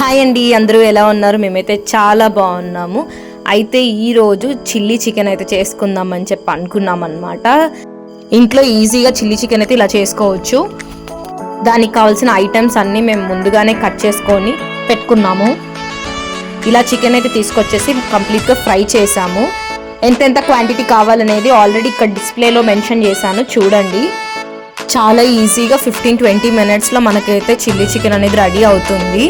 Hi అండి, అందరూ ఎలా ఉన్నారు? మేమైతే చాలా బాగున్నాము. అయితే ఈరోజు చిల్లీ చికెన్ అయితే చేసుకుందామని చెప్పి అనుకున్నాం అనమాట. ఇంట్లో ఈజీగా చిల్లీ చికెన్ అయితే ఇలా చేసుకోవచ్చు. దానికి కావాల్సిన ఐటమ్స్ అన్నీ మేము ముందుగానే కట్ చేసుకొని పెట్టుకున్నాము. ఇలా చికెన్ అయితే తీసుకొచ్చేసి కంప్లీట్గా ఫ్రై చేసాము. ఎంతెంత క్వాంటిటీ కావాలనేది ఆల్రెడీ ఇక్కడ డిస్ప్లేలో మెన్షన్ చేశాను, చూడండి. చాలా ఈజీగా 15-20 మినిట్స్లో మనకైతే చిల్లీ చికెన్ అనేది రెడీ అవుతుంది.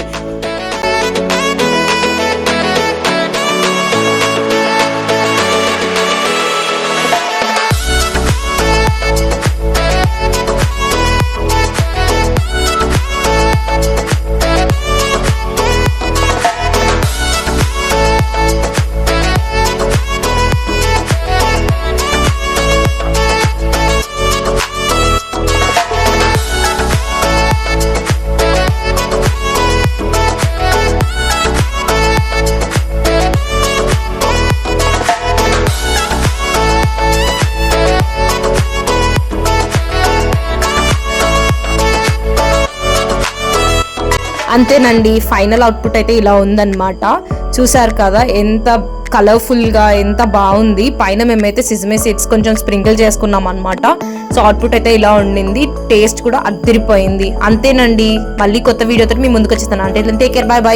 అంతేనండి, ఫైనల్ అవుట్పుట్ అయితే ఇలా ఉందన్నమాట. చూసారు కదా ఎంత కలర్ఫుల్గా, ఎంత బాగుంది. పైన మేమైతే సిజమే సీడ్స్ కొంచెం స్ప్రింకిల్ చేసుకున్నాం అనమాట. సో అవుట్పుట్ అయితే ఇలా ఉండింది. టేస్ట్ కూడా అదిరిపోయింది. అంతేనండి, మళ్ళీ కొత్త వీడియోతో మీ ముందుకు వచ్చేస్తాను. అంటే టేక్ కేర్, బాయ్ బాయ్.